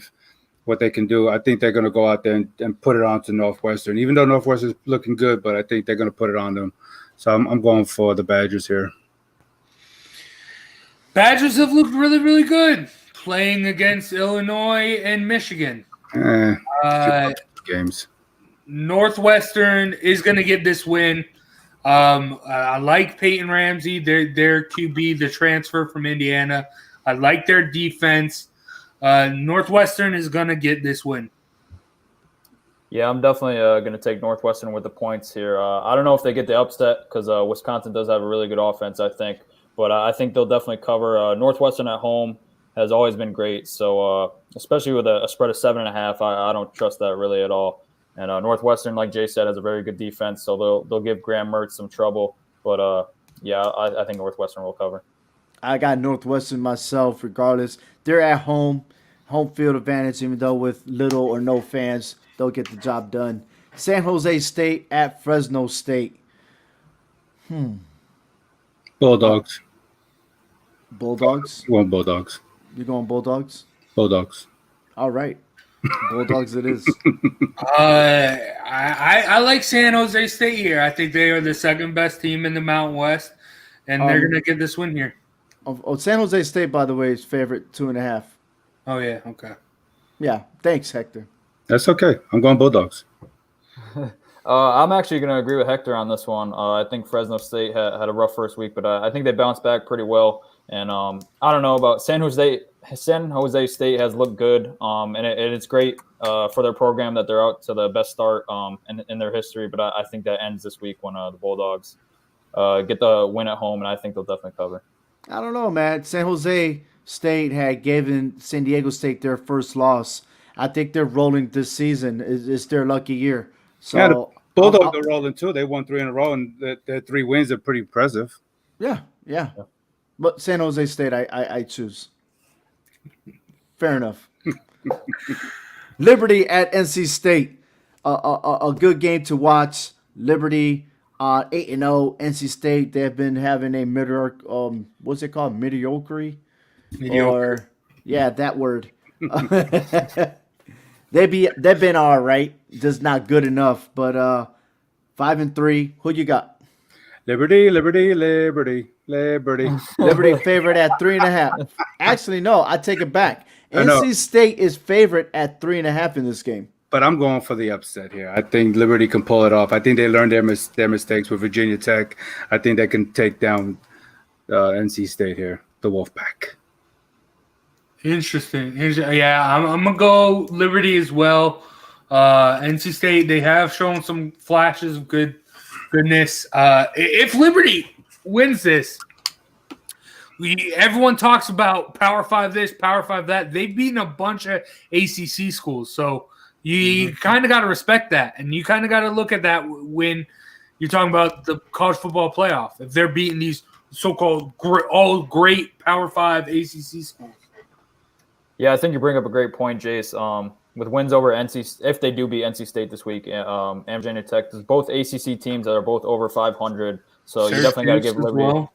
what they can do. I think they're going to go out there and put it on to Northwestern, even though Northwestern's looking good, but I think they're going to put it on them. So I'm going for the Badgers here. Badgers have looked really, really good playing against Illinois and Michigan. Games. Northwestern is going to get this win. I like Peyton Ramsey, their QB, the transfer from Indiana. I like their defense. Northwestern is going to get this win. Yeah, I'm definitely going to take Northwestern with the points here. I don't know if they get the upset because Wisconsin does have a really good offense, I think. But I think they'll definitely cover. Northwestern at home has always been great. So especially with a spread of 7.5, I don't trust that really at all. And Northwestern, like Jay said, has a very good defense. So they'll give Graham Mertz some trouble. But, yeah, I think Northwestern will cover. I got Northwestern myself regardless. They're at home field advantage, even though with little or no fans, they'll get the job done. San Jose State at Fresno State. Bulldogs. Bulldogs? You want Bulldogs. You're going Bulldogs? Bulldogs. All right. Bulldogs it is. I like San Jose State here. I think they are the second best team in the Mountain West, and they're going to get this win here. San Jose State, by the way, is favorite 2.5. Oh, yeah. Okay. Yeah. Thanks, Hector. That's okay. I'm going Bulldogs. I'm actually going to agree with Hector on this one. I think Fresno State had a rough first week, but I think they bounced back pretty well. And I don't know about San Jose. San Jose State has looked good, and it's great for their program that they're out to the best start in their history. But I think that ends this week when the Bulldogs get the win at home, and I think they'll definitely cover. I don't know, man. San Jose State had given San Diego State their first loss. I think they're rolling this season. It's their lucky year. So Yeah, the Bulldogs are rolling too. They won 3 in a row, and their 3 wins are pretty impressive. Yeah. But San Jose State, I choose. Fair enough. Liberty at NC State. A good game to watch. Liberty 8-0. NC State, they have been having a what's it called? Mediocre. Or yeah, that word. They've been all right. Just not good enough. But 5-3. Who you got? Liberty, Liberty, Liberty, Liberty. Liberty favorite at 3.5. Actually, no, I take it back. NC State is favorite at 3.5 in this game. But I'm going for the upset here. I think Liberty can pull it off. I think they learned their mistakes with Virginia Tech. I think they can take down NC State here, the Wolfpack. Interesting. Yeah, I'm going to go Liberty as well. NC State, they have shown some flashes of goodness. If Liberty wins this, everyone talks about Power 5 this, Power 5 that. They've beaten a bunch of ACC schools. So you kind of got to respect that. And you kind of got to look at that when you're talking about the college football playoff. If they're beating these so-called all great Power 5 ACC schools. Yeah, I think you bring up a great point, Jace. With wins over NC, if they do beat NC State this week, and Virginia Tech, there's both ACC teams that are both over 500. So you definitely got to give Liberty. Well.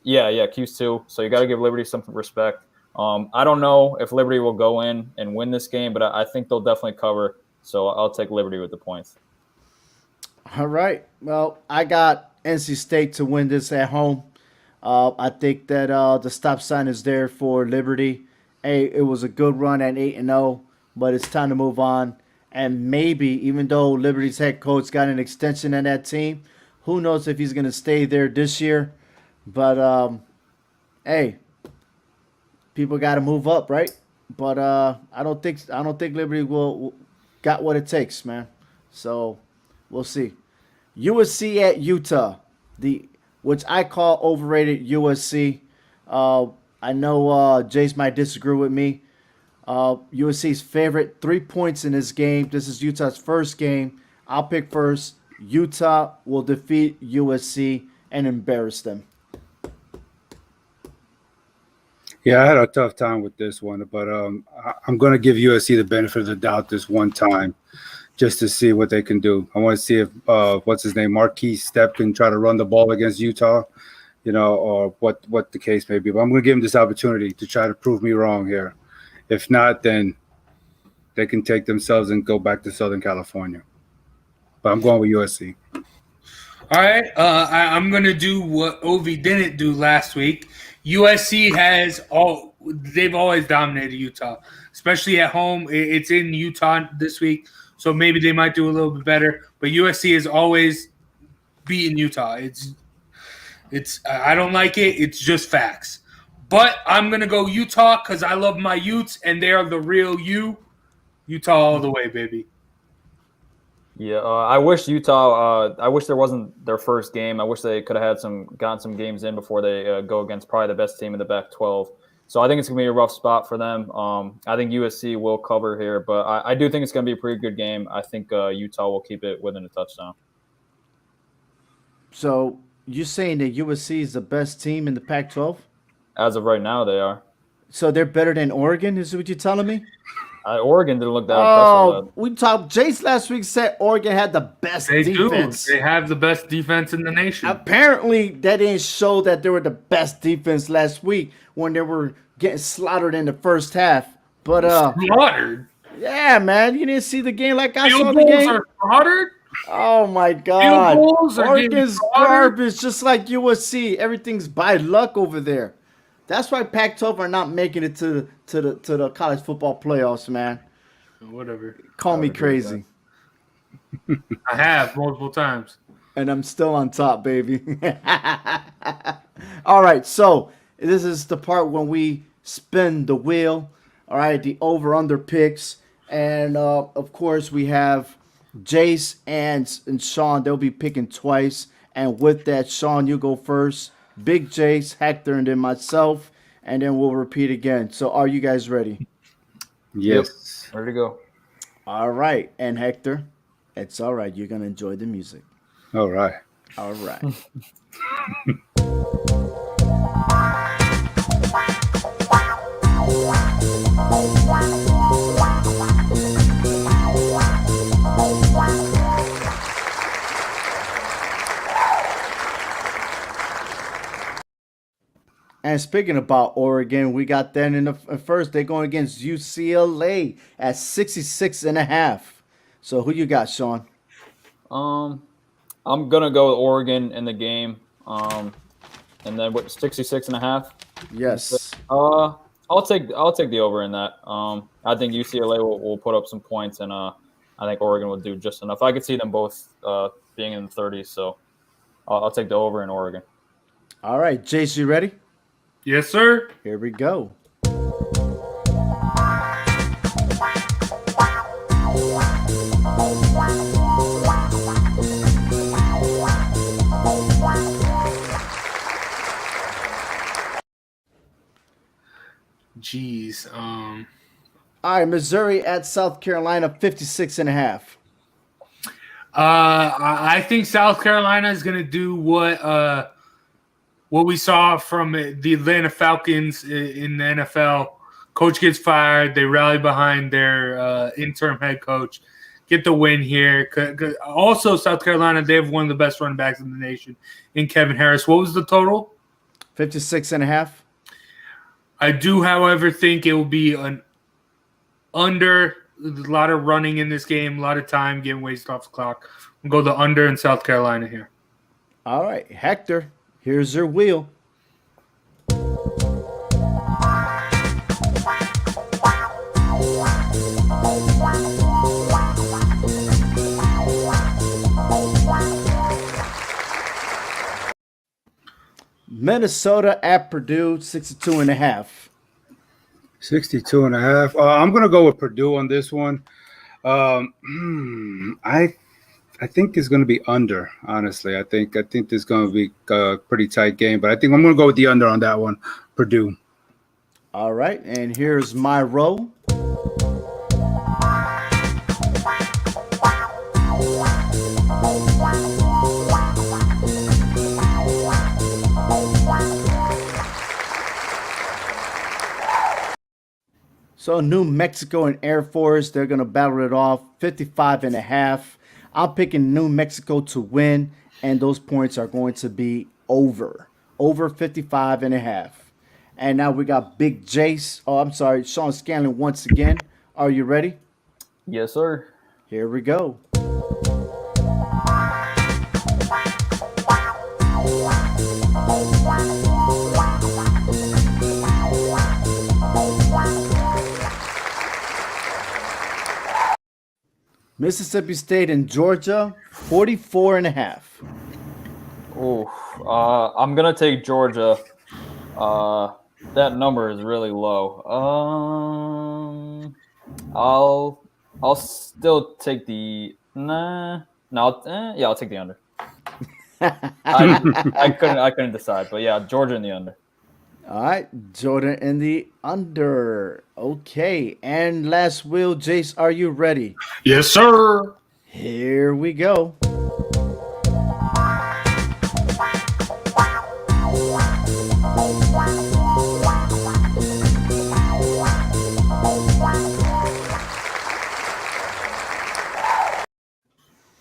Yeah, Q's too. So you got to give Liberty some respect. I don't know if Liberty will go in and win this game, but I think they'll definitely cover. So I'll take Liberty with the points. All right. Well, I got NC State to win this at home. I think that the stop sign is there for Liberty. Hey, it was a good run at 8-0, but it's time to move on. And maybe, even though Liberty's head coach got an extension in that team, who knows if he's going to stay there this year. But, hey, people got to move up, right? But I don't think Liberty will got what it takes, man. So we'll see. USC at Utah, which I call overrated USC. I know Jace might disagree with me. USC's favorite 3 points in this game. This is Utah's first game. I'll pick first. Utah will defeat USC and embarrass them. Yeah, I had a tough time with this one, but I'm going to give USC the benefit of the doubt this one time just to see what they can do. I want to see if, Marquise Stepp can try to run the ball against Utah, or what the case may be. But I'm going to give him this opportunity to try to prove me wrong here. If not, then they can take themselves and go back to Southern California. But I'm going with USC. All right. I'm going to do what Ovi didn't do last week. USC they've always dominated Utah, especially at home. It's in Utah this week, so maybe they might do a little bit better. But USC has always beaten Utah. It's I don't like it. It's just facts. But I'm gonna go Utah because I love my Utes and they are the real Utah all the way, baby. Yeah, I wish Utah. I wish there wasn't their first game. I wish they could have gotten some games in before they go against probably the best team in the Pac-12. So I think it's gonna be a rough spot for them. I think USC will cover here, but I do think it's gonna be a pretty good game. I think Utah will keep it within a touchdown. So you're saying that USC is the best team in the Pac-12? As of right now, they are. So they're better than Oregon, is what you're telling me? Oregon didn't look that impressive. We talked. Jace last week said Oregon had the best defense. They have the best defense in the nation. Apparently, that didn't show that they were the best defense last week when they were getting slaughtered in the first half. But slaughtered? Yeah, man. You didn't see the game like I saw the Field game? goals are slaughtered? Oh, my God. Field goals are Oregon's garbage, just like USC. Everything's by luck over there. That's why Pac-12 are not making it to the college football playoffs, man. Whatever. Call me crazy. I have multiple times. And I'm still on top, baby. All right, so this is the part when we spin the wheel. All right, the over-under picks. And, of course, we have Jace and Sean. They'll be picking twice. And with that, Sean, you go first. Big Jace, Hector, and then myself, and then we'll repeat again. So are you guys ready? Yes. Yep. Ready to go. All right. And Hector, it's all right. You're going to enjoy the music. All right. All right. And speaking about Oregon, we got them in the first. They're going against UCLA at 66.5. So who you got, Sean? I'm gonna go with Oregon in the game. And then what, 66.5? Yes. I'll take the over in that. I think UCLA will put up some points, and I think Oregon will do just enough. I could see them both being in the 30s, so I'll take the over in Oregon. All right, Jace, you ready? Yes, sir. Here we go. Jeez. All right, Missouri at South Carolina, 56.5. I think South Carolina is going to do what we saw from the Atlanta Falcons in the NFL. Coach gets fired. They rally behind their interim head coach. Get the win here. Also, South Carolina, they have one of the best running backs in the nation in Kevin Harris. What was the total? 56.5. I do, however, think it will be an under. A lot of running in this game, a lot of time getting wasted off the clock. We'll go the under in South Carolina here. All right, Hector, here's your wheel. Minnesota at Purdue, 62.5. 62.5. I'm going to go with Purdue on this one. I think it's going to be under, honestly. I think this is going to be a pretty tight game, but I think I'm going to go with the under on that one, Purdue. All right, and here's my row. So New Mexico and Air Force, they're going to battle it off, 55.5. I'm picking New Mexico to win, and those points are going to be over 55.5. And now we got Big Jace. Oh, I'm sorry, Sean Scanlon once again. Are you ready? Yes, sir. Here we go. Mississippi State and Georgia, 44.5. Oh, I'm gonna take Georgia. That number is really low. I'll still take the I'll take the under. I couldn't decide, but yeah, Georgia in the under. All right, Jordan in the under. Okay, and last wheel, Jace, are you ready? Yes, sir. Here we go.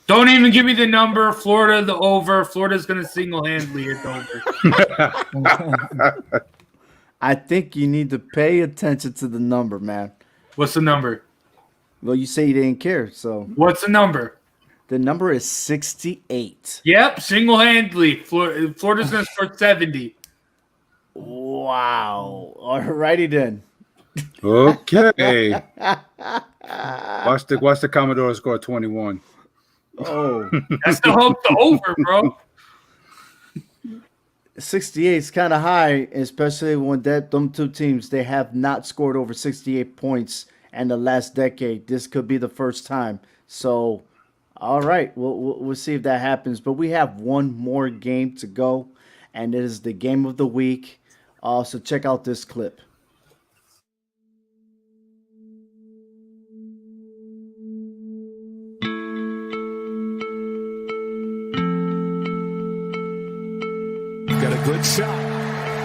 Don't even give me the number. Florida, the over. Florida's going to single-handedly hit the over. I think you need to pay attention to the number, man. What's the number? Well, you say you didn't care, so. What's the number? The number is 68. Yep, single-handedly. Florida's going to score 70. Wow. All righty then. Okay. Watch the Commodore score 21. Oh. That's the hope the over, bro. 68 is kind of high, especially when them two teams, they have not scored over 68 points in the last decade. This could be the first time. So, all right, we'll see if that happens. But we have one more game to go, and it is the game of the week. So check out this clip. Good shot.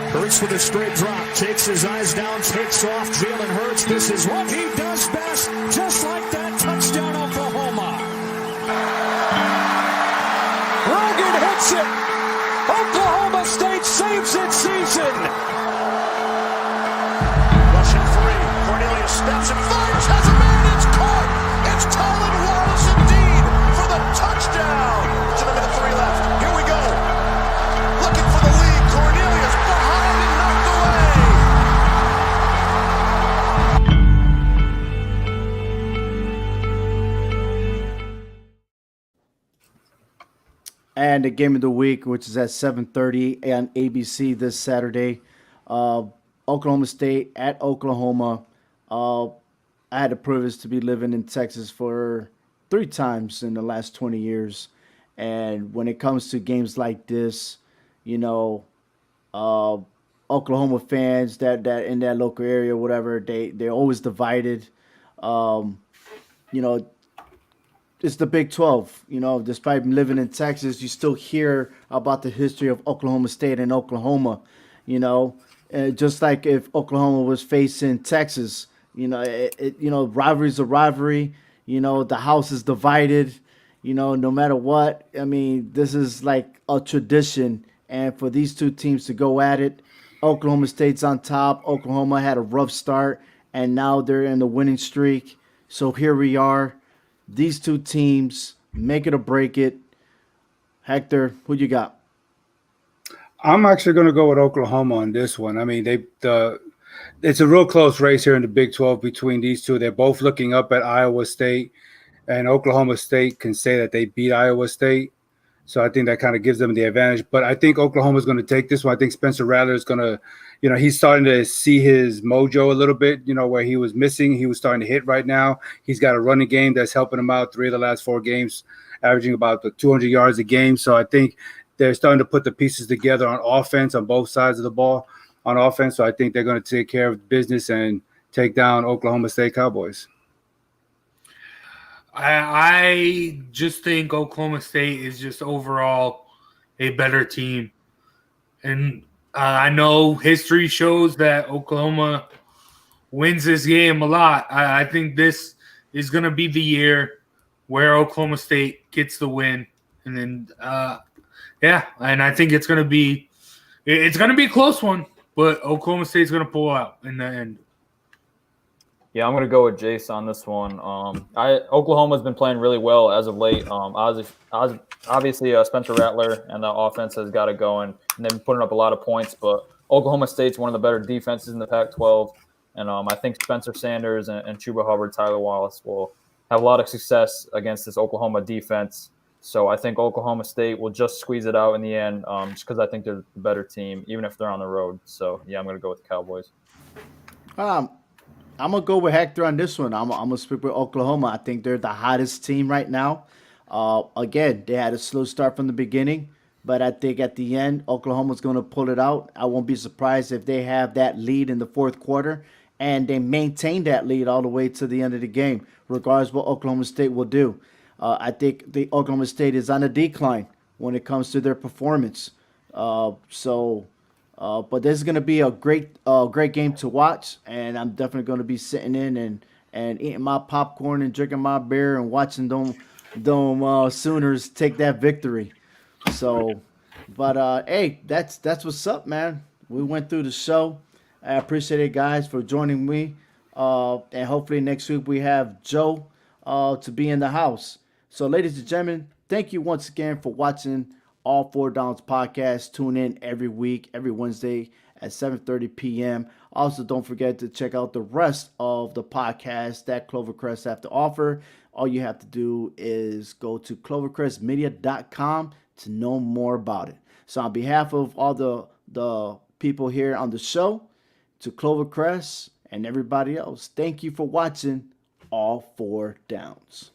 Hurts with a straight drop. Takes his eyes down. Takes off. Jalen Hurts. This is what he does best. Just like that. Touchdown, Oklahoma. Rogan hits it. Oklahoma State saves its season. Rushing free. Cornelius steps and fires. Has a man. It's caught. It's Tylan Wallace indeed for the touchdown. To the minute 3 left. Here we go. Looking for the lead. Cornelius behind and knocked away. And the game of the week, which is at 7:30 on ABC this Saturday. Oklahoma State at Oklahoma. I had the privilege to be living in Texas for 3 times in the last 20 years. And when it comes to games like this, you know, Oklahoma fans that in that local area, whatever, they're always divided. You know, it's the Big 12. You know, despite living in Texas, you still hear about the history of Oklahoma State and Oklahoma. You know, just like if Oklahoma was facing Texas, you know, rivalry's a rivalry. You know, the house is divided. You know, no matter what. I mean, this is like a tradition. And for these two teams to go at it, Oklahoma State's on top. Oklahoma had a rough start, and now they're in the winning streak. So here we are. These two teams, make it or break it. Hector, who you got? I'm actually going to go with Oklahoma on this one. I mean, it's a real close race here in the Big 12 between these two. They're both looking up at Iowa State, and Oklahoma State can say that they beat Iowa State. So I think that kind of gives them the advantage. But I think Oklahoma's going to take this one. I think Spencer Rattler is going to, you know, he's starting to see his mojo a little bit, you know, where he was missing. He was starting to hit right now. He's got a running game that's helping him out 3 of the last 4 games, averaging about 200 yards a game. So I think they're starting to put the pieces together on offense on both sides of the ball on offense. So I think they're going to take care of business and take down Oklahoma State Cowboys. I just think Oklahoma State is just overall a better team. And I know history shows that Oklahoma wins this game a lot. I think this is going to be the year where Oklahoma State gets the win. And then, and I think it's going to be a close one, but Oklahoma State's going to pull out in the end. Yeah, I'm going to go with Jace on this one. Oklahoma's been playing really well as of late. Obviously, Spencer Rattler and the offense has got it going, and they've been putting up a lot of points. But Oklahoma State's one of the better defenses in the Pac-12, and I think Spencer Sanders and Chuba Hubbard, Tyler Wallace will have a lot of success against this Oklahoma defense. So I think Oklahoma State will just squeeze it out in the end, just because I think they're the better team, even if they're on the road. So, yeah, I'm going to go with the Cowboys. I'm going to go with Hector on this one. I'm going to speak with Oklahoma. I think they're the hottest team right now. Again, they had a slow start from the beginning, but I think at the end, Oklahoma's going to pull it out. I won't be surprised if they have that lead in the fourth quarter and they maintain that lead all the way to the end of the game, regardless of what Oklahoma State will do. I think the Oklahoma State is on a decline when it comes to their performance. But this is going to be a great game to watch, and I'm definitely going to be sitting in and eating my popcorn and drinking my beer and watching them Sooners take that victory. So, but hey, that's what's up, man. We went through the show. I appreciate it, guys, for joining me. And hopefully next week we have Joe to be in the house. So, ladies and gentlemen, thank you once again for watching All 4 Downs podcast. Tune in every week, every Wednesday at 7:30 p.m. Also, don't forget to check out the rest of the podcast that Clovercrest have to offer. All you have to do is go to clovercrestmedia.com to know more about it. So on behalf of all the people here on the show, to Clovercrest and everybody else, thank you for watching All 4 Downs.